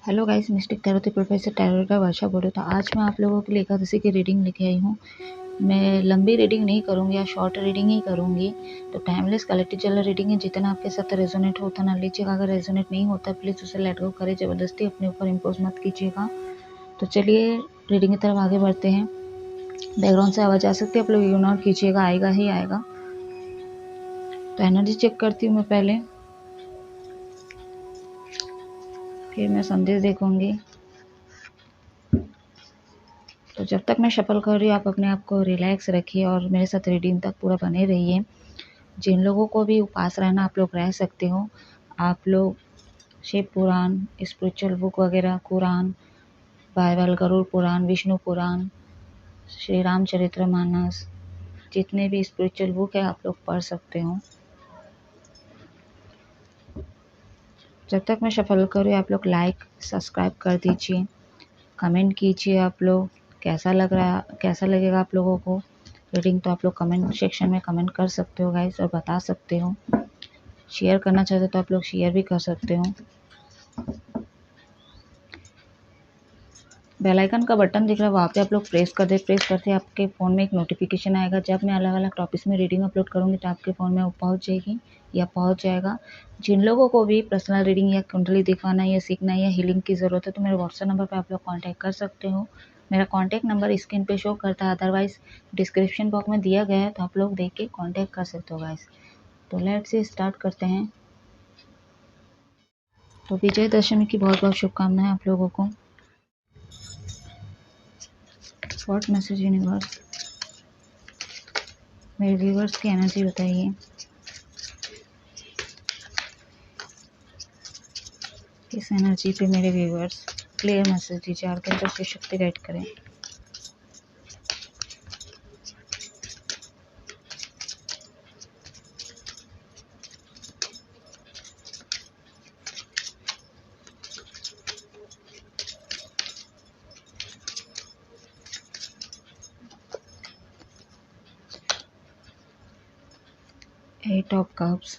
Hello guys, mistake tarot के professor tarot का वर्षा बोल रही। तो आज मैं आप लोगों के लिए एकादशी की रीडिंग लेके आई हूँ। मैं लंबी रीडिंग नहीं करूँगी या शॉर्ट रीडिंग ही करूँगी। तो टाइमलेस कलेक्टिव जनरल रीडिंग है, जितना आपके साथ रेजोनेट होता ना लीजिएगा। अगर रेजोनेट नहीं होता प्लीज़ उसे लेट गो करें, ज़बरदस्ती अपने ऊपर इम्पोज मत कीजिएगा। तो चलिए रीडिंग की तरफ आगे बढ़ते हैं। बैकग्राउंड से आवाज़ आ सकती है, आप लोग इग्नोर कीजिएगा, आएगा ही आएगा। तो एनर्जी चेक करती हूँ मैं पहले, फिर मैं संदेश देखूँगी। तो जब तक मैं शफल कर रही हूँ आप अपने आप को रिलैक्स रखिए और मेरे साथ रीडिंग तक पूरा बने रहिए। जिन लोगों को भी उपास रहना आप लोग रह सकते हो। आप लोग शिव पुराण, स्पिरिचुअल बुक वगैरह, कुरान, बाइबल, गरुड़ पुराण, विष्णु पुराण, श्री रामचरितमानस, जितने भी स्पिरिचुअल बुक है आप लोग पढ़ सकते हो। जब तक मैं शफल करूँ आप लोग लाइक सब्सक्राइब कर दीजिए, कमेंट कीजिए आप लोग कैसा लगेगा आप लोगों को रीडिंग। तो आप लोग कमेंट सेक्शन में कमेंट कर सकते हो गाइस और बता सकते हो। शेयर करना चाहते हो तो आप लोग शेयर भी कर सकते हो। बेल आइकन का बटन दिख रहा है, वहाँ पे आप लोग प्रेस कर दे। प्रेस करते आपके फ़ोन में एक नोटिफिकेशन आएगा। जब मैं अलग अलग टॉपिक्स में रीडिंग अपलोड करूँगी तो आपके फ़ोन में वो पहुँच जाएगी या पहुँच जाएगा। जिन लोगों को भी पर्सनल रीडिंग या कुंडली दिखाना या सीखना या हीलिंग की ज़रूरत है तो मेरे व्हाट्सएप नंबर पर आप लोग कॉन्टैक्ट कर सकते हो। मेरा कॉन्टैक्ट नंबर स्क्रीन पे शो करता है, अदरवाइज़ डिस्क्रिप्शन बॉक्स में दिया गया है, तो आप लोग देख के कॉन्टैक्ट कर सकते हो गाइस। तो लेट्स से स्टार्ट करते हैं। तो विजयदशमी की बहुत बहुत शुभकामनाएं आप लोगों को। व्हाट मैसेज यूनिवर्स, मेरे व्यूवर्स की एनर्जी बताइए। इस एनर्जी पे मेरे व्यूवर्स क्लियर मैसेज दीजिए, आर्कैंजल की शक्ति गाइड करें। Eight of Cups,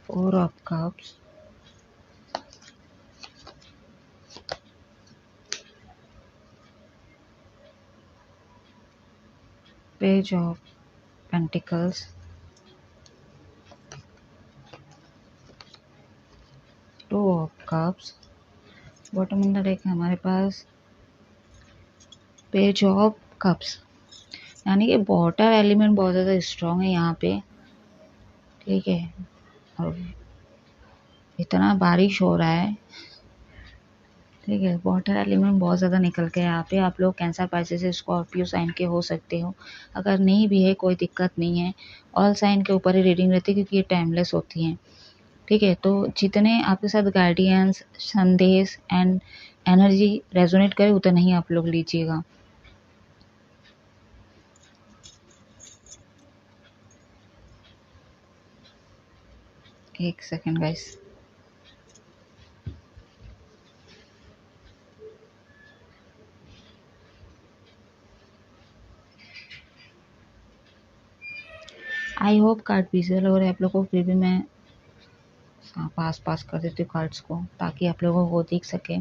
Four of Cups, Page of Pentacles, Two of Cups। Bottom of the deck है हमारे पास पेज ऑफ कप्स, यानी कि वाटर एलिमेंट बहुत ज़्यादा स्ट्रॉन्ग है यहाँ पे, ठीक है। और इतना बारिश हो रहा है, ठीक है। वाटर एलिमेंट बहुत ज़्यादा निकल के यहाँ पे। आप लोग कैंसर, पाइसेस, स्कॉर्पियो साइन के हो सकते हो। अगर नहीं भी है कोई दिक्कत नहीं है, ऑल साइन के ऊपर ही रीडिंग रहती है क्योंकि ये टाइमलेस होती हैं, ठीक है। तो जितने आपके साथ गाइडेंस, संदेश एंड एनर्जी रेजोनेट करे उतना ही आप लोग लीजिएगा। एक second guys. I hope card visual हो रहा है आप लोगों को, फिर भी मैं पास कर देती हूँ कार्ड्स को ताकि आप लोगों को दिख सके।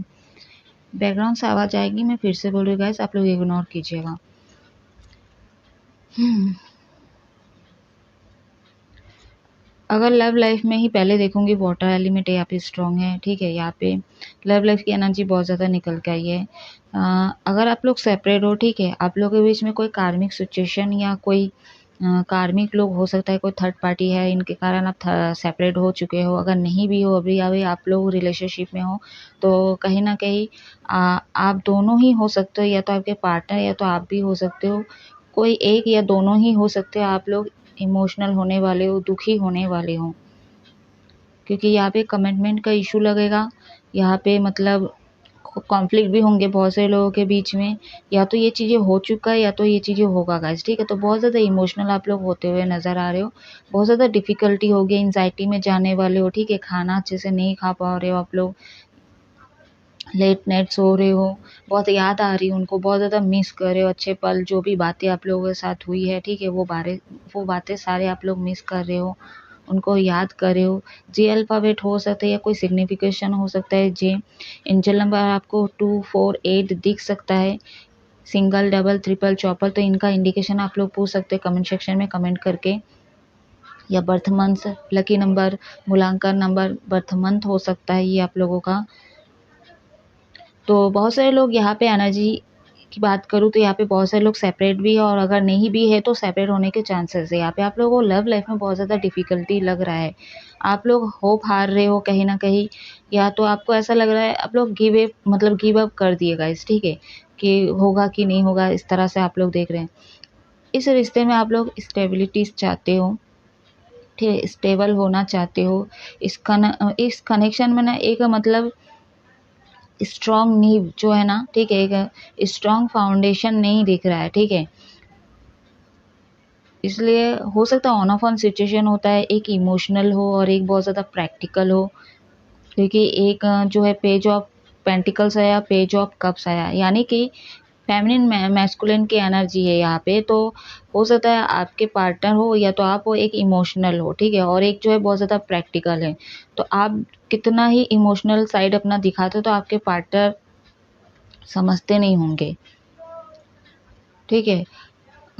बैकग्राउंड से आवाज़ आएगी, मैं फिर से बोल रही हूँ गाइस, आप लोग इग्नोर कीजिएगा। अगर लव लाइफ में ही पहले देखूंगी वाटर एलिमेंट यहाँ पे स्ट्रॉन्ग है, ठीक है। यहाँ पे लव लाइफ की एनर्जी बहुत ज़्यादा निकल के आई है। अगर आप लोग सेपरेट हो, ठीक है, आप लोगों के बीच में कोई कार्मिक सिचुएशन या कोई कार्मिक लोग हो सकता है, कोई थर्ड पार्टी है, इनके कारण आप सेपरेट हो चुके हो। अगर नहीं भी हो अभी आप लोग रिलेशनशिप में हो तो कहीं ना कहीं आप दोनों ही हो सकते हो, या तो आपके पार्टनर या तो आप भी हो सकते हो। कोई एक या दोनों ही हो सकते हो। आप लोग इमोशनल होने वाले हो, दुखी होने वाले हो, क्योंकि यहाँ पे कमिटमेंट का इशू लगेगा। यहाँ पे मतलब कॉन्फ्लिक्ट भी होंगे बहुत से लोगों के बीच में। या तो ये चीज़ें हो चुका है या तो ये चीज़ें होगा गाइस, ठीक है। तो बहुत ज़्यादा इमोशनल आप लोग होते हुए नज़र आ रहे हो। बहुत ज़्यादा डिफ़िकल्टी होगी, एंजाइटी में जाने वाले हो, ठीक है। खाना अच्छे से नहीं खा पा रहे हो आप लोग, लेट नाइट सो रहे हो, बहुत याद आ रही है उनको, बहुत ज़्यादा मिस कर रहे हो अच्छे पल, जो भी बातें आप लोगों के साथ हुई है, ठीक है। वो बातें सारे आप लोग मिस कर रहे हो। उनको याद कर रहे हो। जे अल्फ़ाबेट हो सकता है या कोई सिग्निफिकेशन हो सकता है जे। एंजल नंबर आपको 2, 4, 8 दिख सकता है, सिंगल, डबल, ट्रिपल, चौपल, तो इनका इंडिकेशन आप लोग पूछ सकते हैं कमेंट सेक्शन में कमेंट करके। या बर्थ मंथ, लकी नंबर, मूलांकन नंबर, बर्थ मंथ हो सकता है ये आप लोगों का। तो बहुत सारे लोग यहाँ पे एनर्जी की बात करूँ तो यहाँ पे बहुत सारे लोग सेपरेट भी है, और अगर नहीं भी है तो सेपरेट होने के चांसेस है। यहाँ पे आप लोगों को लव लाइफ में बहुत ज़्यादा डिफ़िकल्टी लग रहा है, आप लोग होप हार रहे हो कहीं ना कहीं, या तो आपको ऐसा लग रहा है आप लोग गिव अप कर दिए गाइस, ठीक है, कि होगा कि नहीं होगा, इस तरह से आप लोग देख रहे हैं। इस रिश्ते में आप लोग स्टेबिलिटीज चाहते हो, ठीक है, स्टेबल होना चाहते हो। इस कनेक्शन में ना एक मतलब स्ट्रॉन्ग नींव जो है ना, ठीक है, एक स्ट्रॉन्ग फाउंडेशन नहीं दिख रहा है, ठीक है। इसलिए हो सकता है ऑन ऑफ ऑन सिचुएशन होता है, एक इमोशनल हो और एक बहुत ज़्यादा प्रैक्टिकल हो, क्योंकि एक जो है पेज ऑफ पेंटिकल्स आया, पेज ऑफ कप्स आया, यानी कि फेमिनिन मैस्कुलिन की एनर्जी है यहाँ पे। तो हो सकता है आपके पार्टनर हो या तो आप हो एक इमोशनल हो, ठीक है, और एक जो है बहुत ज़्यादा प्रैक्टिकल है। तो आप कितना ही इमोशनल साइड अपना दिखाते हो तो आपके पार्टनर समझते नहीं होंगे, ठीक है।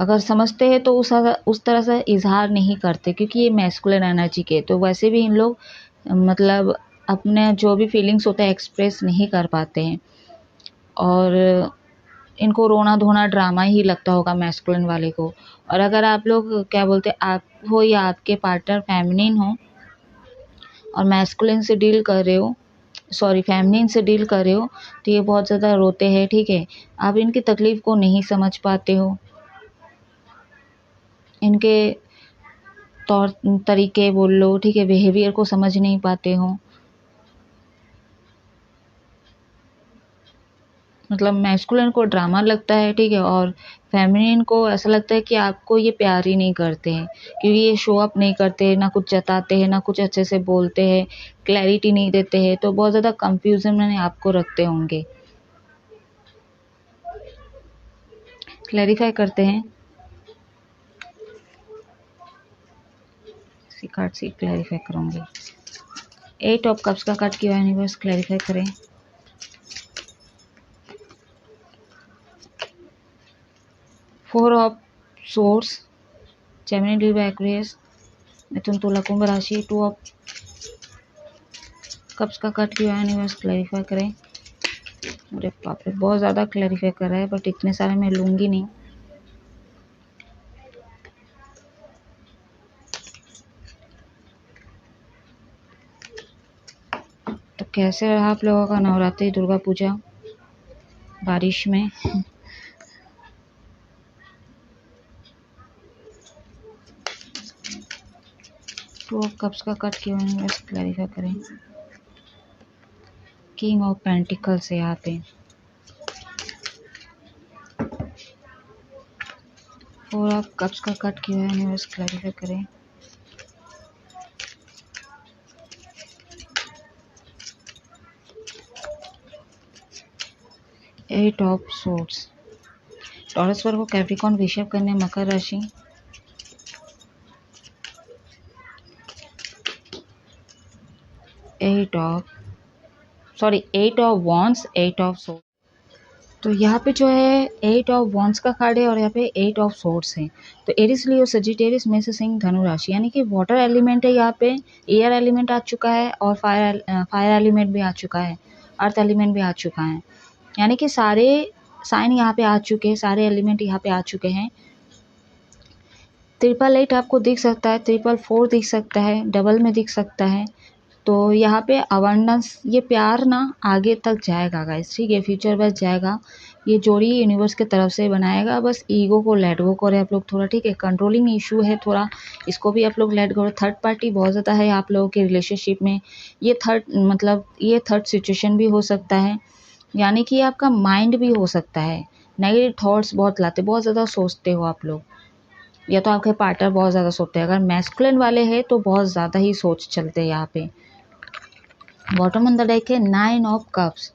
अगर समझते हैं तो उस तरह से इजहार नहीं करते, क्योंकि ये मैस्कुलिन एनर्जी के, तो वैसे भी इन लोग मतलब अपने जो भी फीलिंग्स होते हैं एक्सप्रेस नहीं कर पाते हैं, और इनको रोना धोना ड्रामा ही लगता होगा मैस्कुलिन वाले को। और अगर आप लोग क्या बोलते हैं, आप हो या आपके पार्टनर फेमिनिन हो और मैस्कुलिन से डील कर रहे हो, सॉरी फेमिनिन से डील कर रहे हो, तो ये बहुत ज़्यादा रोते हैं, ठीक है। आप इनकी तकलीफ़ को नहीं समझ पाते हो, इनके तौर तरीके बोल लो, ठीक है, बिहेवियर को समझ नहीं पाते हो। मतलब मैस्कुलिन को ड्रामा लगता है, ठीक है, और फेमिनिन को ऐसा लगता है कि आपको ये प्यार ही नहीं करते हैं, क्योंकि ये शो अप नहीं करते, ना कुछ जताते हैं, ना कुछ अच्छे से बोलते हैं, क्लैरिटी नहीं देते हैं, तो बहुत ज़्यादा कंफ्यूजन में आपको रखते होंगे। क्लैरिफाई करते हैं, इसी कार्ड से क्लैरिफाई करूँगी। 8 ऑफ कप्स का कार्ड किया यूनिवर्स, क्लैरिफाई करें। Four of source, Gemini, Libra, Aquarius, मिथुन, तुला, कुंभ राशि। 2 ऑफ कप्स का कार्ड किया यूनिवर्स, क्लैरिफाई करें। अरे बाप रे, बहुत ज़्यादा क्लैरिफाई कर रहा है, बट इतने सारे मैं लूँगी नहीं। तो कैसे रहा आप लोगों का नवरात्रि, दुर्गा पूजा बारिश में? टू ऑफ कप्स का कट क्यों है, बस क्लैरिफाई करें। किंग ऑफ पेंटिकल्स है यहाँ पे। 4 ऑफ कप्स का कट क्यों है, बस क्लैरिफाई करें। एट ऑफ सोर्ड्स, टॉरस पर को कैप्रिकॉर्न, वृषभ, कन्या, मकर राशि। Eight of wands, 8 of swords. तो यहाँ पे जो है 8 ऑफ वॉन्ड्स का कार्ड है और यहाँ पे 8 ऑफ सोर्ड्स है। तो एरिस, लियो, सजिटेरियस में से सिंह, धनु राशि, यानी कि वाटर एलिमेंट है यहाँ पे, एयर एलिमेंट आ चुका है और फायर एलिमेंट भी आ चुका है, अर्थ एलिमेंट भी आ चुका है, यानी कि सारे साइन यहाँ पे आ चुके हैं, सारे एलिमेंट यहाँ पे आ चुके हैं। 888 आपको दिख सकता है, 444 दिख सकता है, डबल में दिख सकता है। तो यहाँ पे अबंडेंस, ये प्यार ना आगे तक जाएगा गाइस, ठीक है, फ्यूचर बस जाएगा। ये जोड़ी यूनिवर्स की तरफ से बनाएगा, बस ईगो को लेट गो करें आप लोग थोड़ा, ठीक है। कंट्रोलिंग इशू है थोड़ा, इसको भी आप लोग लेट गो। थर्ड पार्टी बहुत ज़्यादा है आप लोगों के रिलेशनशिप में, ये थर्ड सिचुएशन भी हो सकता है, यानी कि आपका माइंड भी हो सकता है नेगेटिव थॉट्स बहुत लाते, बहुत ज़्यादा सोचते हो आप लोग, या तो आपके पार्टनर बहुत ज़्यादा सोचते हैं। अगर मैस्कुलिन वाले हैं तो बहुत ज़्यादा ही सोच चलते हैं यहाँ पे। बॉटम ऑन द डेक है 9 ऑफ कप्स।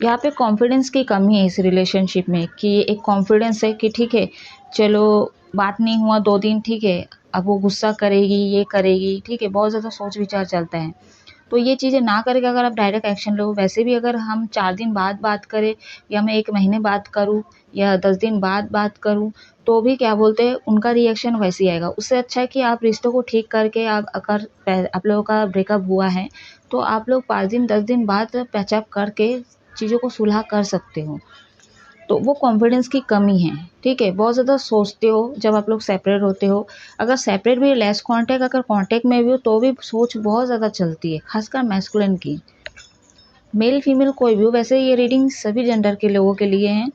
यहाँ पे कॉन्फिडेंस की कमी है इस रिलेशनशिप में, कि एक कॉन्फिडेंस है कि ठीक है चलो बात नहीं हुआ 2 दिन, ठीक है, अब वो गुस्सा करेगी, ये करेगी, ठीक है, बहुत ज़्यादा सोच विचार चलता है। तो ये चीज़ें ना करके अगर आप डायरेक्ट एक्शन लो, वैसे भी अगर हम 4 दिन बाद बात करें या मैं 1 महीने बात करूँ या 10 दिन बाद बात करूँ, तो भी क्या बोलते हैं उनका रिएक्शन वैसे ही आएगा। उससे अच्छा है कि आप रिश्तों को ठीक करके आप अगर आप लोगों का ब्रेकअप हुआ है, तो आप लोग 5 दिन 10 दिन बाद पैचअप करके चीज़ों को सुलह कर सकते हो। तो वो कॉन्फिडेंस की कमी है, ठीक है। बहुत ज़्यादा सोचते हो जब आप लोग सेपरेट होते हो, अगर सेपरेट भी लेस कांटेक्ट अगर कांटेक्ट में भी हो तो भी सोच बहुत ज़्यादा चलती है, खासकर मैस्कुलिन की। मेल फीमेल कोई भी हो, वैसे ये रीडिंग सभी जेंडर के लोगों के लिए हैं।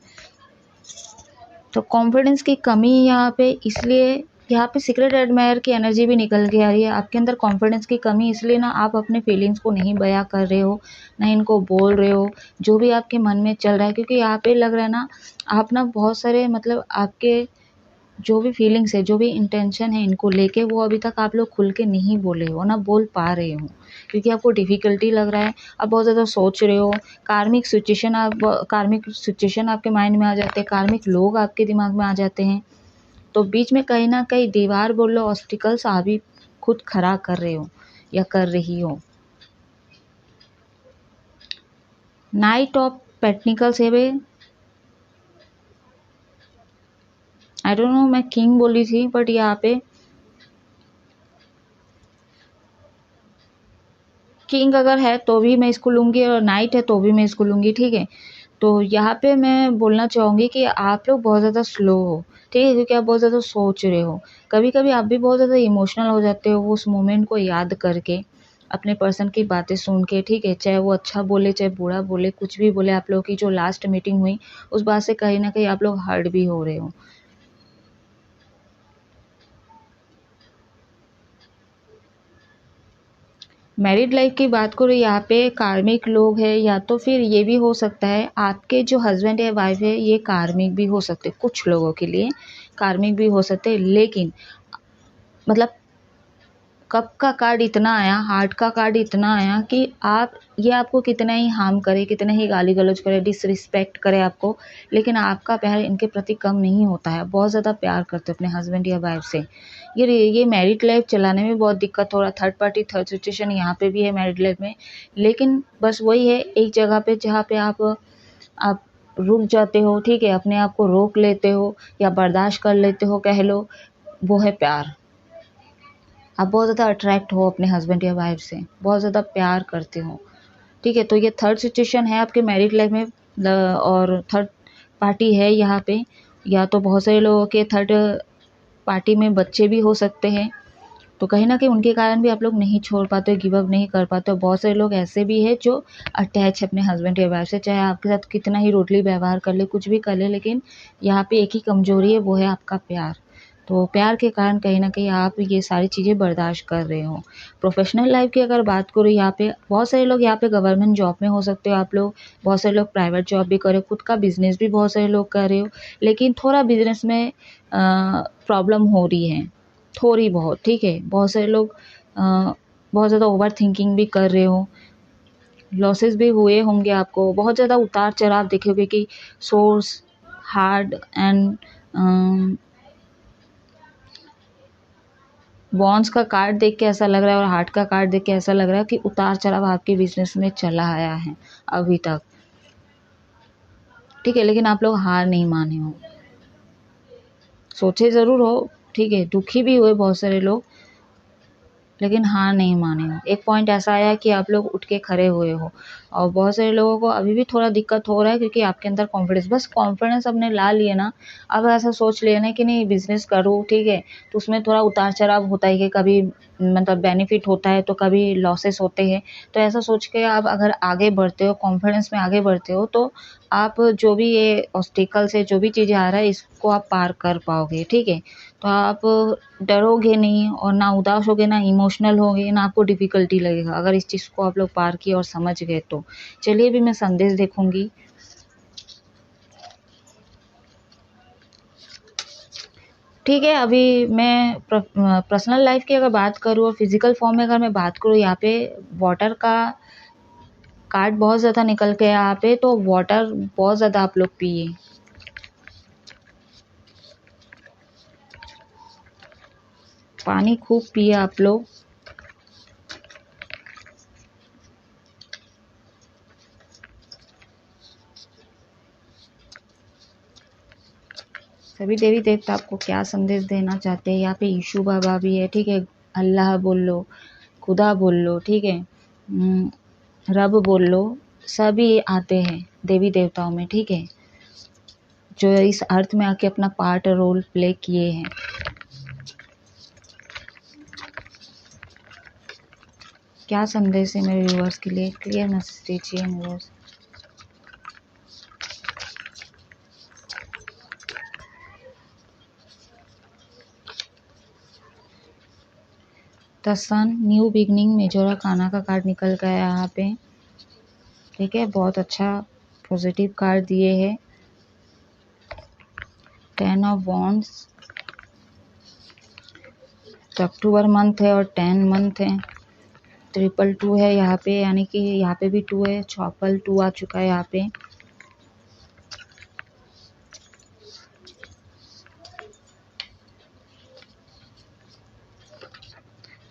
तो कॉन्फिडेंस की कमी यहाँ पे, इसलिए यहाँ पे सीक्रेट एडमायर की एनर्जी भी निकल के आ रही है। आपके अंदर कॉन्फिडेंस की कमी इसलिए ना आप अपने फीलिंग्स को नहीं बयां कर रहे हो, ना इनको बोल रहे हो, जो भी आपके मन में चल रहा है। क्योंकि यहाँ पे लग रहा है ना आप ना बहुत सारे मतलब आपके जो भी फीलिंग्स है, जो भी इंटेंशन है इनको लेके, वो अभी तक आप लोग खुल के नहीं बोले हो, ना बोल पा रहे हो, क्योंकि आपको डिफ़िकल्टी लग रहा है। आप बहुत ज़्यादा सोच रहे हो, कार्मिक सिचुएशन आपके माइंड में आ जाते हैं, कार्मिक लोग आपके दिमाग में आ जाते हैं। तो बीच में कहीं न कहीं दीवार बोलो, ऑब्स्टिकल्स आप ही खुद खड़ा कर रहे हो या कर रही हो। नाइट ऑफ पेंटिकल्स है बे, आई डोंट नो, मैं किंग बोली थी बट यहाँ पे किंग अगर है तो भी मैं इसको लूँगी और नाइट है तो भी मैं इसको लूँगी, ठीक है। तो यहाँ पे मैं बोलना चाहूँगी कि आप लोग बहुत ज़्यादा स्लो हो, ठीक है, क्योंकि आप बहुत ज़्यादा सोच रहे हो। कभी-कभी आप भी बहुत ज़्यादा इमोशनल हो जाते हो उस मोमेंट को याद करके, अपने पर्सन की बातें सुन के, ठीक है। चाहे वो अच्छा बोले, चाहे बुरा बोले, कुछ भी बोले, आप लोगों की जो लास्ट मीटिंग हुई, उस बात से कहीं न कहीं आप लोग हर्ट भी हो रहे हो। मैरिड लाइफ की बात करूँ, यहाँ पे कार्मिक लोग हैं, या तो फिर ये भी हो सकता है आपके जो हस्बैंड या वाइफ है ये कार्मिक भी हो सकते, कुछ लोगों के लिए कार्मिक भी हो सकते। लेकिन मतलब कप का कार्ड इतना आया, हार्ट का कार्ड इतना आया कि आप ये आपको कितना ही हार्म करे, कितना ही गाली गलौज करे, डिसरिस्पेक्ट करे आपको, लेकिन आपका प्यार इनके प्रति कम नहीं होता है। बहुत ज़्यादा प्यार करते हो अपने हस्बैंड या वाइफ से। ये मैरिड लाइफ चलाने में बहुत दिक्कत हो रहा है, थर्ड पार्टी थर्ड सिचुएशन यहाँ पे भी है मैरिड लाइफ में। लेकिन बस वही है, एक जगह पे जहाँ पे आप रुक जाते हो, ठीक है, अपने आप को रोक लेते हो या बर्दाश्त कर लेते हो कह लो, वो है प्यार। आप बहुत ज़्यादा अट्रैक्ट हो अपने हस्बैंड या वाइफ से, बहुत ज़्यादा प्यार करते हो, ठीक है। तो ये थर्ड सिचुएशन है आपके मैरिड लाइफ में, और थर्ड पार्टी है यहाँ पे। या तो बहुत सारे लोगों के थर्ड पार्टी में बच्चे भी हो सकते हैं, तो कहीं न कहीं उनके कारण भी आप लोग नहीं छोड़ पाते हो, गिव अप नहीं कर पाते हो। बहुत सारे लोग ऐसे भी हैं जो अटैच है अपने हस्बैंड या वाइफ से, चाहे आपके साथ कितना ही रूडली व्यवहार कर ले, कुछ भी कर ले, लेकिन यहाँ पे एक ही कमज़ोरी है, वो है आपका प्यार। तो प्यार के कारण कहीं न कहीं आप ये सारी चीज़ें बर्दाश्त कर रहे हो। प्रोफ़ेशनल लाइफ़ की अगर बात करूँ, यहाँ पे बहुत सारे लोग यहाँ पे गवर्नमेंट जॉब में हो सकते हो आप लोग, बहुत सारे लोग प्राइवेट जॉब भी कर रहे हो, खुद का बिज़नेस भी बहुत सारे लोग कर रहे हो, लेकिन थोड़ा बिज़नेस में प्रॉब्लम हो रही है, थोड़ी बहुत, ठीक है। बहुत सारे लोग बहुत ज़्यादा ओवर थिंकिंग भी कर रहे हो, लॉसेस भी हुए होंगे आपको, बहुत ज़्यादा उतार-चढ़ाव देखे होंगे कि सोर्स, हार्ड एंड बॉन्ड्स का कार्ड देख के ऐसा लग रहा है और हार्ट का कार्ड देख के ऐसा लग रहा है कि उतार-चढ़ाव आपके बिज़नेस में चला आया है अभी तक, ठीक है। लेकिन आप लोग हार नहीं माने हो, सोचे ज़रूर हो, ठीक है, दुखी भी हुए बहुत सारे लोग, लेकिन हार नहीं माने हो। एक पॉइंट ऐसा आया कि आप लोग उठ के खड़े हुए हो, और बहुत सारे लोगों को अभी भी थोड़ा दिक्कत हो रहा है क्योंकि आपके अंदर कॉन्फिडेंस, बस कॉन्फिडेंस आपने ला लिए ना, अब ऐसा सोच लिया ना कि नहीं बिज़नेस करूँ, ठीक है, तो उसमें थोड़ा उतार-चढ़ाव होता है कि कभी मतलब बेनिफिट होता है तो कभी लॉसेस होते हैं। तो ऐसा सोच के आप अगर आगे बढ़ते हो, कॉन्फिडेंस में आगे बढ़ते हो, तो आप जो भी ये ऑब्स्टिकल्स है, जो भी चीज़ें आ रहा है, इसको आप पार कर पाओगे, ठीक है। तो आप डरोगे नहीं और ना उदास होगे, ना इमोशनल होगे, ना आपको डिफ़िकल्टी लगेगा, अगर इस चीज़ को आप लोग पार किए और समझ गए तो। चलिए अभी मैं संदेश देखूँगी। ठीक है, अभी मैं पर्सनल लाइफ़ की अगर बात करूँ और फिज़िकल फॉर्म में अगर मैं बात करूँ, यहाँ पे वाटर का कार्ड बहुत ज़्यादा निकल के यहाँ पे, तो वाटर बहुत ज़्यादा आप लोग पिए। पानी खूब पिए आप लोग। सभी देवी देवता आपको क्या संदेश देना चाहते हैं। यहाँ पे यीशु बाबा भी है, ठीक है। अल्लाह बोल लो, खुदा बोल लो, ठीक है, रब बोल लो, सभी आते हैं देवी देवताओं में, ठीक है, जो इस अर्थ में आके अपना पार्ट रोल प्ले किए हैं। क्या संदेश है मेरे व्यूअर्स के लिए, क्लियर मैसेज दीजिए viewers. The sun, new beginning, मेजोरा खाना का कार्ड निकल गया यहाँ पे, ठीक है। बहुत अच्छा पॉजिटिव कार्ड दिए हैं। 10 ऑफ वॉन्ड्स, अक्टूबर मंथ है और 10 मंथ है। 222 है यहाँ पे, यानी कि यहाँ पे भी 2 है। 2 आ चुका है यहाँ पे।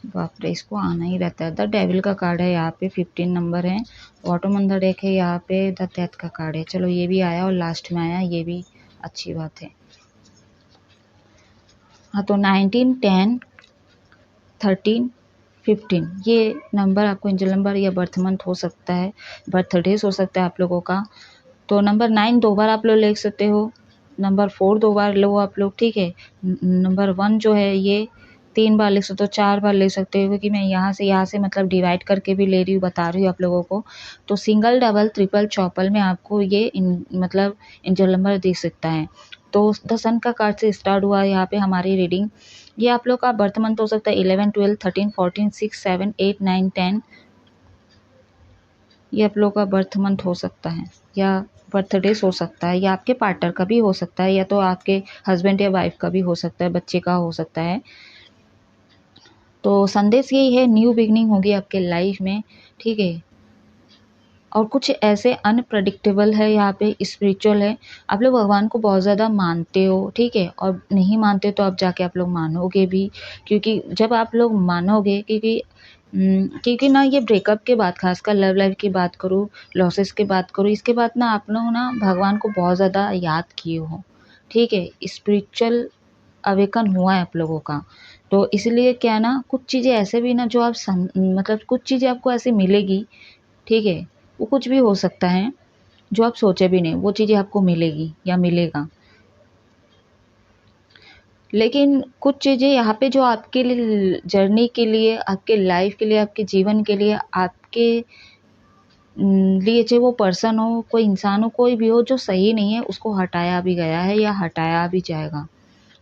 बाप रे, इसको आना ही रहता है। द डेविल का कार्ड है यहाँ पे, 15 नंबर है। बॉटम ऑन द डेक है यहाँ पे, द डेथ का कार्ड है। चलो ये भी आया और लास्ट में आया, ये भी अच्छी बात है। हाँ, तो 19, 10, 13, 15 ये नंबर आपको एंजल नंबर या बर्थ मंथ हो सकता है, बर्थडेज हो सकता है आप लोगों का। तो नंबर 9 2 बार आप लोग ले सकते हो, नंबर 4 2 बार लो आप लोग, ठीक है। नंबर 1 जो है ये 3 बार ले सकते हो, 4 बार ले सकते हो, क्योंकि मैं यहाँ से मतलब डिवाइड करके भी ले रही हूँ, बता रही हूँ आप लोगों को। तो सिंगल, डबल, ट्रिपल, चौपल में आपको ये मतलब एंजल नंबर दे सकता है। तो द सन का कार्ड से स्टार्ट हुआ यहाँ पे हमारी रीडिंग। ये आप लोग का बर्थ मंथ हो सकता है 11, 12, 13, 14, 6, 7, 8, 9, 10। ये आप लोग का बर्थ मंथ हो सकता है, या बर्थडेज हो सकता है, या आपके पार्टनर का भी हो सकता है, या तो आपके हस्बैंड या वाइफ का भी हो सकता है, बच्चे का हो सकता है। तो संदेश यही है, न्यू बिगनिंग होगी आपके लाइफ में, ठीक है। और कुछ ऐसे अनप्रडिक्टेबल है यहाँ पे, स्पिरिचुअल है। आप लोग भगवान को बहुत ज़्यादा मानते हो, ठीक है, और नहीं मानते तो अब जाके आप लोग मानोगे भी, क्योंकि जब आप लोग मानोगे, क्योंकि ना ये ब्रेकअप के बाद, खासकर लव लाइफ की बात करूँ, लॉसेस की बात करूँ, इसके बाद ना आप लोग ना भगवान को बहुत ज़्यादा याद किए हो, ठीक है। स्पिरिचुअल अवेकन हुआ है आप लोगों का। तो इसलिए क्या ना, कुछ चीज़ें ऐसे भी ना जो आप मतलब कुछ चीज़ें आपको ऐसे मिलेगी, ठीक है, वो कुछ भी हो सकता है जो आप सोचे भी नहीं, वो चीज़ें आपको मिलेगी या मिलेगा। लेकिन कुछ चीज़ें यहाँ पे जो आपके लिए जर्नी के लिए, आपके लाइफ के लिए, आपके जीवन के लिए, आपके लिए, चाहे वो पर्सन हो, कोई इंसान हो, कोई भी हो, जो सही नहीं है उसको हटाया भी गया है या हटाया भी जाएगा,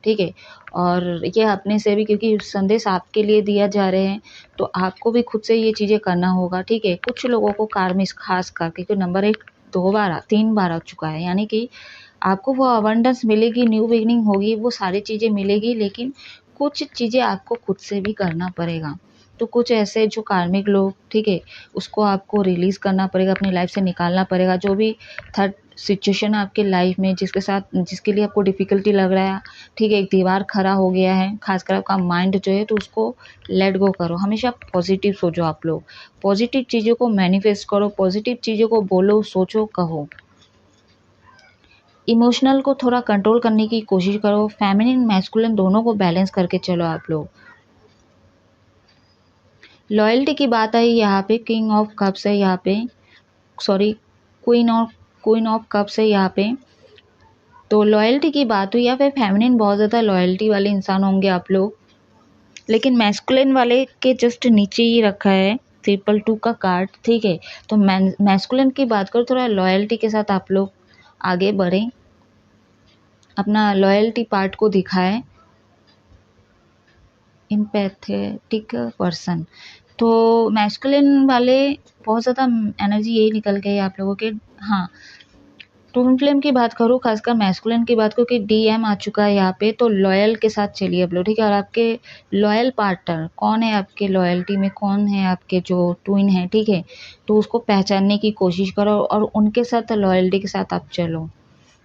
ठीक है। और ये अपने से भी, क्योंकि संदेश आपके लिए दिया जा रहे हैं, तो आपको भी खुद से ये चीज़ें करना होगा, ठीक है। कुछ लोगों को कार्मिक खास कर, क्योंकि नंबर 1 2 बार 3 बार आ चुका है, यानी कि आपको वो अबंडेंस मिलेगी, न्यू बिगनिंग होगी, वो सारी चीज़ें मिलेगी, लेकिन कुछ चीज़ें आपको खुद से भी करना पड़ेगा। तो कुछ ऐसे जो कार्मिक लोग, ठीक है, उसको आपको रिलीज़ करना पड़ेगा, अपनी लाइफ से निकालना पड़ेगा। जो भी थर्ड सिचुएशन आपके लाइफ में जिसके लिए आपको डिफ़िकल्टी लग रहा है, ठीक है, एक दीवार खड़ा हो गया है, खासकर आपका माइंड जो है, तो उसको लेट गो करो। हमेशा पॉजिटिव सोचो आप लोग, पॉजिटिव चीज़ों को मैनिफेस्ट करो, पॉजिटिव चीज़ों को बोलो, सोचो, कहो। इमोशनल को थोड़ा कंट्रोल करने की कोशिश करो, फेमिनिन मैस्कुलिन दोनों को बैलेंस करके चलो आप लोग। लॉयल्टी की बात आई यहाँ पे, किंग ऑफ कप्स है यहाँ पे, सॉरी क्वीन ऑफ कप्स है यहाँ पे। तो लॉयल्टी की बात हुई, या फिर फेमिनिन बहुत ज़्यादा लॉयल्टी वाले इंसान होंगे आप लोग, लेकिन मैस्कुलिन वाले के जस्ट नीचे ही रखा है 222 का कार्ड, ठीक है। तो मैस्कुलिन की बात करो, थोड़ा लॉयल्टी के साथ आप लोग आगे बढ़ें, अपना लॉयल्टी पार्ट को दिखाएं। एम्पैथेटिक पर्सन, तो मैस्कुलिन वाले बहुत ज़्यादा एनर्जी यही निकल गई आप लोगों के। हाँ, ट्विन फ्लेम की बात करूँ, खासकर मैस्कुलिन की बात करूँ कि डीएम आ चुका है यहाँ पे, तो लॉयल के साथ चलिए आप लोग, ठीक है। और आपके लॉयल पार्टनर कौन है, आपके लॉयल्टी में कौन है, आपके जो ट्विन है, ठीक है, तो उसको पहचानने की कोशिश करो और उनके साथ लॉयल्टी के साथ आप चलो।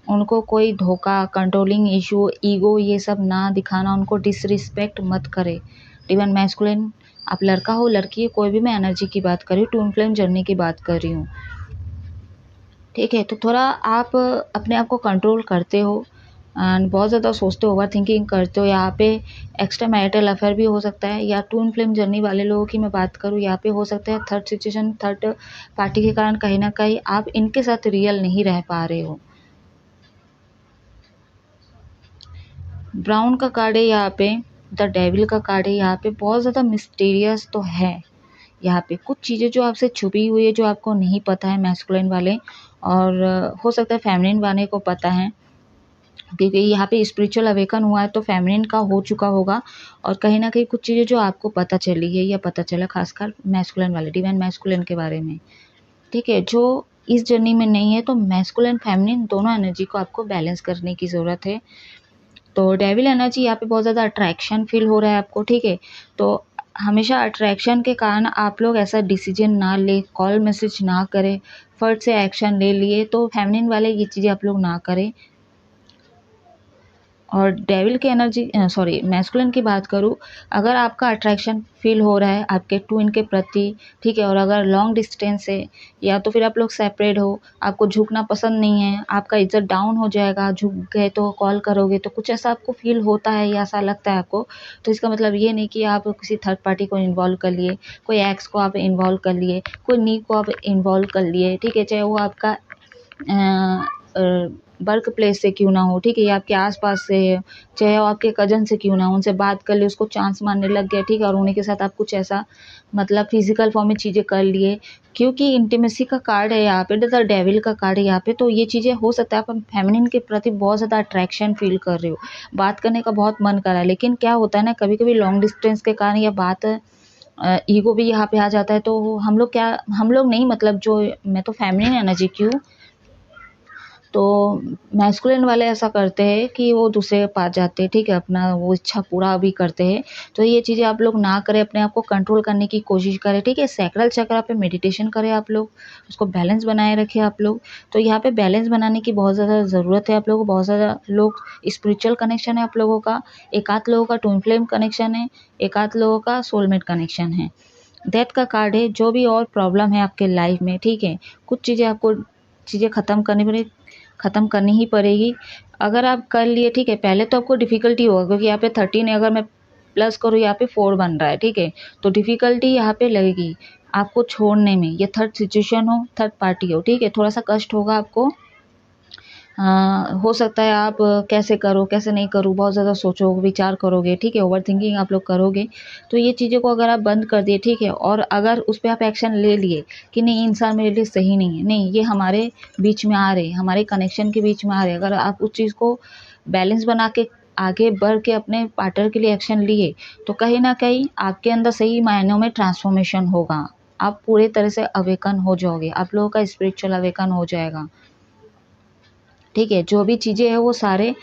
उनको कोई धोखा, कंट्रोलिंग इशू, ईगो ये सब ना दिखाना, उनको डिसरिस्पेक्ट मत करे। डिवाइन मैस्कुलिन, आप लड़का हो लड़की हो, कोई भी, मैं एनर्जी की बात कर रही हूँ, ट्विन फ्लेम जर्नी की बात कर रही हूँ, ठीक है। तो थोड़ा आप अपने आप को कंट्रोल करते हो एंड बहुत ज़्यादा सोचते हो, ओवर थिंकिंग करते हो। यहाँ पे एक्स्ट्रा मैरिटल अफेयर भी हो सकता है, या ट्विन फ्लेम जर्नी वाले लोगों की मैं बात करूँ, यहाँ पे हो सकता है थर्ड सिचुएशन, थर्ड पार्टी के कारण कहीं ना कहीं आप इनके साथ रियल नहीं रह पा रहे हो। ब्राउन का कार्ड है यहाँ पे, द डेविल का कार्ड है यहाँ पे। बहुत ज़्यादा मिस्टीरियस तो है यहाँ पे, कुछ चीज़ें जो आपसे छुपी हुई है, जो आपको नहीं पता है मैस्कुलिन वाले, और हो सकता है फेमिनिन वाले को पता है, क्योंकि यहाँ पे स्पिरिचुअल अवेकन हुआ है तो फेमिनिन का हो चुका होगा, और कहीं ना कहीं कुछ चीज़ें जो आपको पता चली है या पता चला, खासकर मैस्कुलिन वाले, डिवाइन मैस्कुलिन के बारे में, ठीक है, जो इस जर्नी में नहीं है। तो मैस्कुलिन फेमिनिन दोनों एनर्जी को आपको बैलेंस करने की ज़रूरत है। तो डेविल एनर्जी यहाँ पे बहुत ज़्यादा अट्रैक्शन फील हो रहा है आपको, ठीक है। तो हमेशा अट्रैक्शन के कारण आप लोग ऐसा डिसीजन ना ले, कॉल मैसेज ना करें, फट से एक्शन ले लिए, तो फेमिनिन वाले ये चीज़ें आप लोग ना करें। और डेविल की एनर्जी, सॉरी, मैस्कुलिन की बात करूँ, अगर आपका अट्रैक्शन फील हो रहा है आपके ट्विन के प्रति, ठीक है, और अगर लॉन्ग डिस्टेंस है, या तो फिर आप लोग सेपरेट हो, आपको झुकना पसंद नहीं है, आपका इज्जत डाउन हो जाएगा, झुक गए तो कॉल करोगे तो, कुछ ऐसा आपको फील होता है या ऐसा लगता है आपको, तो इसका मतलब ये नहीं कि आप किसी थर्ड पार्टी को इन्वॉल्व कर लिए, कोई एक्स को आप इन्वॉल्व कर लिए, कोई नी को आप इन्वॉल्व कर लिए, ठीक है, चाहे वो आपका वर्क प्लेस से क्यों ना हो, ठीक है, या आपके आसपास से है, चाहे वो आपके कजन से क्यों ना हो, उनसे बात कर लिए, उसको चांस मारने लग गए, ठीक है, और उन्हीं के साथ आप कुछ ऐसा मतलब फिजिकल फॉर्म में चीज़ें कर लिए, क्योंकि इंटीमेसी का कार्ड है यहाँ पे, द डेविल का कार्ड है यहाँ पे। तो ये चीज़ें हो सकता है आप फेमिनिन के प्रति बहुत ज़्यादा अट्रैक्शन फील कर रहे हो, बात करने का बहुत मन कर रहा है, लेकिन क्या होता है ना, कभी कभी लॉन्ग डिस्टेंस के कारण यह बात ईगो भी यहाँ पे आ जाता है। तो हम लोग नहीं, मतलब जो, मैं तो फेमिनिन एनर्जी की हूँ, तो मैस्कुलिन वाले ऐसा करते हैं कि वो दूसरे के पास जाते हैं, ठीक है, अपना वो इच्छा पूरा भी करते हैं। तो ये चीज़ें आप लोग ना करें, अपने आप को कंट्रोल करने की कोशिश करें, ठीक है। सैक्रल चक्र पे मेडिटेशन करें आप लोग, उसको बैलेंस बनाए रखें आप लोग। तो यहाँ पे बैलेंस बनाने की बहुत ज़्यादा ज़रूरत है आप लोगों को। बहुत ज़्यादा लोग स्पिरिचुअल कनेक्शन है आप लोगों का, एक आध लोगों का ट्विन फ्लेम कनेक्शन है, एक आध लोगों का सोलमेट कनेक्शन है। डेथ का कार्ड है, जो भी और प्रॉब्लम है आपके लाइफ में, ठीक है, कुछ चीज़ें आपको चीज़ें ख़त्म करनी ही पड़ेगी। अगर आप कर लिए, ठीक है, पहले तो आपको डिफ़िकल्टी होगा, क्योंकि यहाँ पे 13 है, अगर मैं प्लस करूँ यहाँ पे 4 बन रहा है, ठीक है, तो डिफ़िकल्टी यहाँ पे लगेगी आपको छोड़ने में। ये थर्ड सिचुएशन हो, थर्ड पार्टी हो, ठीक है, थोड़ा सा कष्ट होगा आपको। हो सकता है आप कैसे करो कैसे नहीं करूँ, बहुत ज़्यादा सोचो विचार करोगे, ठीक है, ओवर थिंकिंग आप लोग करोगे। तो ये चीज़ों को अगर आप बंद कर दिए, ठीक है, और अगर उस पर आप एक्शन ले लिए कि नहीं, इंसान मेरे लिए सही नहीं है, नहीं, ये हमारे बीच में आ रहे, हमारे कनेक्शन के बीच में आ रहे, अगर आप उस चीज़ को बैलेंस बना के आगे बढ़ के अपने पार्टनर के लिए एक्शन लिए, तो कहीं ना कहीं आपके अंदर सही मायनों में ट्रांसफॉर्मेशन होगा। आप पूरे तरह से अवेकन हो जाओगे, आप लोगों का स्पिरिचुअल अवेकन हो जाएगा, ठीक है। जो भी चीज़ें हैं वो सारे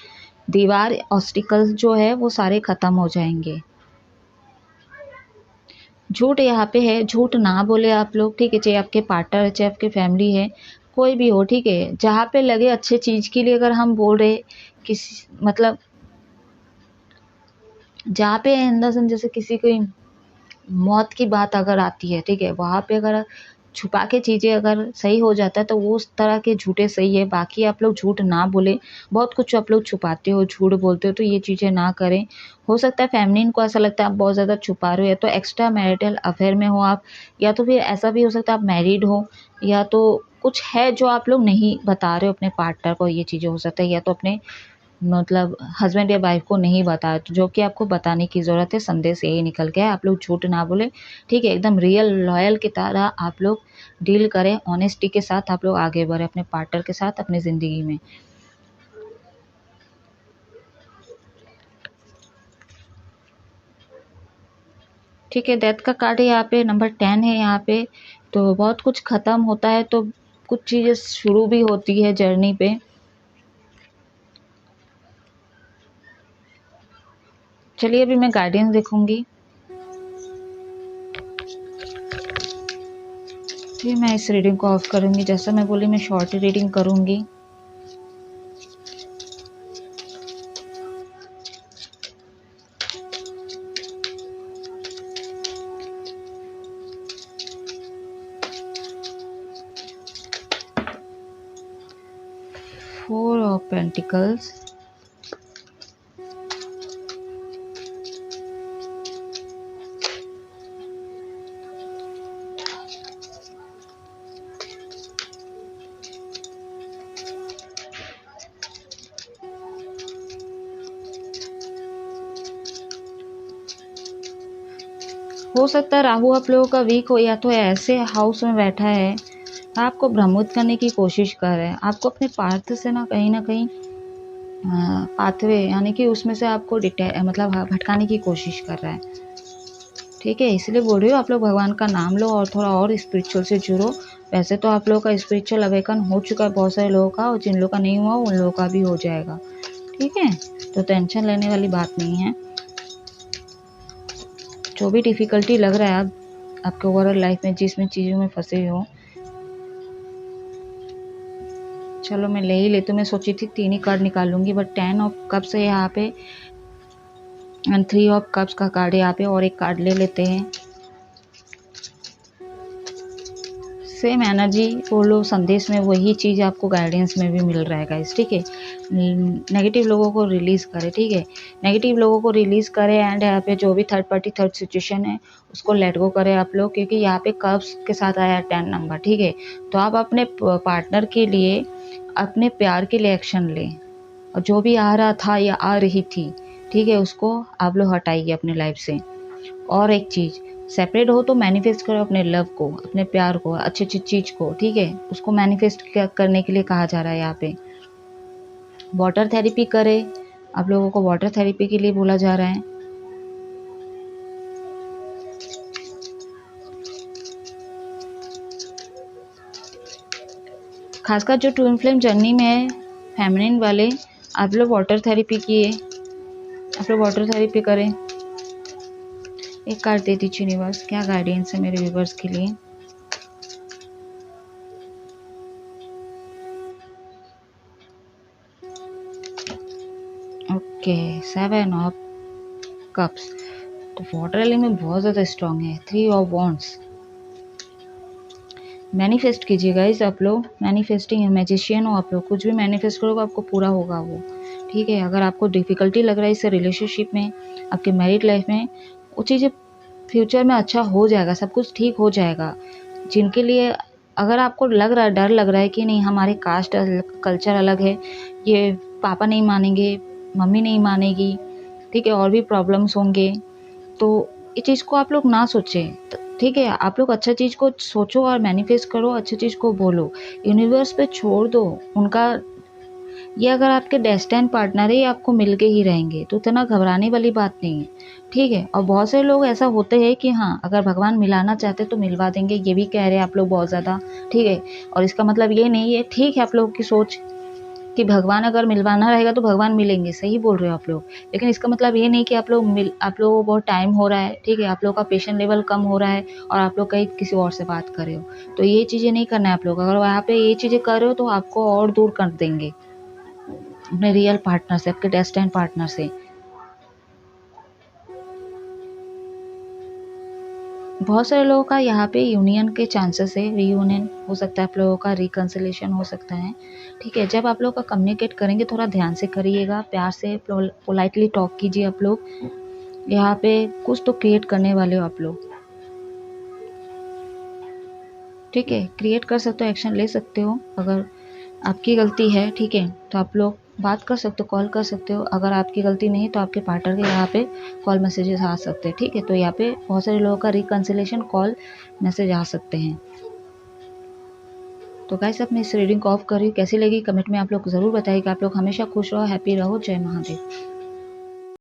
दीवार ऑब्स्टिकल्स जो है वो सारे ख़त्म हो जाएंगे। झूठ यहाँ पे है, झूठ ना बोले आप लोग, ठीक है, चाहे आपके पार्टनर है, चाहे आपके फैमिली है, कोई भी हो, ठीक है, जहाँ पे लगे अच्छे चीज़ के लिए अगर हम बोल रहे किसी, मतलब जहाँ पे अंदर से जैसे किसी को मौत की बात अगर आती है, ठीक है, वहाँ पे अगर छुपा के चीज़ें अगर सही हो जाता है तो वो उस तरह के झूठे सही है। बाकी आप लोग झूठ ना बोले, बहुत कुछ आप लोग छुपाते हो, झूठ बोलते हो, तो ये चीज़ें ना करें। हो सकता है फेमिनिन को ऐसा लगता है आप बहुत ज़्यादा छुपा रहे हो, या तो एक्स्ट्रा मैरिटल अफेयर में हो आप, या तो फिर ऐसा भी हो सकता है आप मैरिड हो, या तो कुछ है जो आप लोग नहीं बता रहे हो अपने पार्टनर को, ये चीज़ें हो सकता है, या तो अपने मतलब हस्बैंड या वाइफ को नहीं बताया, तो जो कि आपको बताने की ज़रूरत है। संदेश यही निकल गया है, आप लोग झूठ ना बोले, ठीक है, एकदम रियल लॉयल की तरह आप लोग डील करें, ऑनेस्टी के साथ आप लोग आगे बढ़े अपने पार्टनर के साथ अपनी ज़िंदगी में। ठीक है, डेथ का कार्ड है यहाँ पे, नंबर 10 है यहाँ पे। तो बहुत कुछ ख़त्म होता है तो कुछ चीज़ें शुरू भी होती है जर्नी पे। चलिए अभी मैं गाइडेंस देखूंगी, फिर मैं इस रीडिंग को ऑफ करूंगी। जैसा मैं बोली, मैं शॉर्ट रीडिंग करूंगी। ऑफ पेंटिकल्स, हो सकता है राहु आप लोगों का वीक हो, या तो ऐसे हाउस में बैठा है आपको भ्रमित करने की कोशिश कर रहे हैं, आपको अपने पार्थ से ना कहीं पाथवे यानी कि उसमें से आपको मतलब भटकाने की कोशिश कर रहा है। ठीक है, इसलिए बोल रही हूँ आप लोग भगवान का नाम लो और थोड़ा और स्पिरिचुअल से जुड़ो। वैसे तो आप लोगों का स्पिरिचुअल अवेकन हो चुका है बहुत सारे लोगों का, और जिन लोगों का नहीं हुआ उन लोगों का भी हो जाएगा। ठीक है, तो टेंशन लेने वाली बात नहीं है। जो भी डिफ़िकल्टी लग रहा है आपके ओवरऑल लाइफ में, जिसमें चीज़ों में फंसे हो, चलो मैं ले ही लेती हूँ। मैं सोची थी 3 ही कार्ड निकालूंगी, बट 10 ऑफ कप्स है यहाँ पे एंड 3 ऑफ कप्स का कार्ड है यहाँ पे, और एक कार्ड ले लेते हैं। सेम एनर्जी बोलो संदेश में, वही चीज़ आपको गाइडेंस में भी मिल रहा है गाइस। ठीक है, नेगेटिव लोगों को रिलीज़ करें। ठीक है, नेगेटिव लोगों को रिलीज़ करें एंड यहाँ पे जो भी थर्ड पार्टी थर्ड सिचुएशन है उसको लेट गो करें आप लोग, क्योंकि यहाँ पे कप्स के साथ आया 10 नंबर। ठीक है, तो आप अपने पार्टनर के लिए, अपने प्यार के लिए एक्शन लें, और जो भी आ रहा था या आ रही थी, ठीक है, उसको आप लोग हटाइए अपने लाइफ से। और एक चीज़, सेपरेट हो तो मैनिफेस्ट करो अपने लव को, अपने प्यार को, अच्छी अच्छी चीज़ को। ठीक है, उसको मैनिफेस्ट करने के लिए कहा जा रहा है यहाँ पे। वाटर थेरेपी करें, आप लोगों को वाटर थेरेपी के लिए बोला जा रहा है। खासकर जो ट्विन फ्लेम जर्नी में है फेमिनिन वाले, आप लोग वाटर थेरेपी किए, आप लोग वाटर थेरेपी करें। एक कार्ड दे दीजिए यूनिवर्स, क्या गाइडेंस है मेरे व्यूवर्स के लिए। ओके, 7 ऑफ कप्स, तो वाटर एलिमेंट बहुत ज़्यादा स्ट्रांग है। 3 ऑफ वॉन्ड्स, मैनिफेस्ट कीजिए गाइस आप लोग, मैनिफेस्टिंग मैजिशियन हो आप लोग, कुछ भी मैनिफेस्ट करोगे आपको पूरा होगा वो। ठीक है, अगर आपको डिफ़िकल्टी लग रहा है इस रिलेशनशिप में, आपके मैरिड लाइफ में, वो चीज़ें फ्यूचर में अच्छा हो जाएगा, सब कुछ ठीक हो जाएगा। जिनके लिए अगर आपको लग रहा है, डर लग रहा है कि नहीं हमारे कास्ट कल्चर अलग है, ये पापा नहीं मानेंगे, मम्मी नहीं मानेगी, ठीक है, और भी प्रॉब्लम्स होंगे, तो ये चीज़ को आप लोग ना सोचें। ठीक है, आप लोग अच्छा चीज़ को सोचो और मैनिफेस्ट करो, अच्छी चीज़ को बोलो, यूनिवर्स पे छोड़ दो उनका। ये अगर आपके डेस्टिनी पार्टनर है, ये आपको मिल के ही रहेंगे, तो इतना घबराने वाली बात नहीं है। ठीक है, और बहुत से लोग ऐसा होते हैं कि हाँ अगर भगवान मिलाना चाहते तो मिलवा देंगे, ये भी कह रहे हैं आप लोग बहुत ज़्यादा। ठीक है, और इसका मतलब ये नहीं है, ठीक है आप लोगों की सोच कि भगवान अगर मिलवाना रहेगा तो भगवान मिलेंगे, सही बोल रहे हो आप लोग, लेकिन इसका मतलब ये नहीं कि आप लोगों को बहुत टाइम हो रहा है। ठीक है, आप लोगों का पेशेंट लेवल कम हो रहा है और आप लोग कहीं किसी और से बात कर रहे हो, तो ये चीज़ें नहीं करना है आप लोग। अगर वहाँ पे ये चीज़ें कर रहे हो तो आपको और दूर कर देंगे अपने रियल पार्टनर से, आपके डेस्टिनी पार्टनर से। बहुत सारे लोगों का यहाँ पे यूनियन के चांसेस है, रीयूनियन हो सकता है आप लोगों का, रिकन्सिलेशन हो सकता है। ठीक है, जब आप लोग का कम्युनिकेट करेंगे थोड़ा ध्यान से करिएगा, प्यार से पोलाइटली टॉक कीजिए आप लोग। यहाँ पे कुछ तो क्रिएट करने वाले हो आप लोग। ठीक है, क्रिएट कर सकते हो, एक्शन ले सकते हो। अगर आपकी गलती है, ठीक है, तो आप लोग बात कर सकते हो, कॉल कर सकते हो। अगर आपकी गलती नहीं तो आपके पार्टनर के यहाँ पे कॉल मैसेजेस आ सकते हैं। ठीक है, तो यहाँ पे बहुत सारे लोगों का रिकन्सिलेशन कॉल मैसेज आ सकते हैं। तो गाइस अब मैं इस रीडिंग को ऑफ कर रही हूँ। कैसी लगी कमेंट में आप लोग ज़रूर बताइएगा। आप लोग हमेशा खुश रहो, हैप्पी रहो। जय महादेव।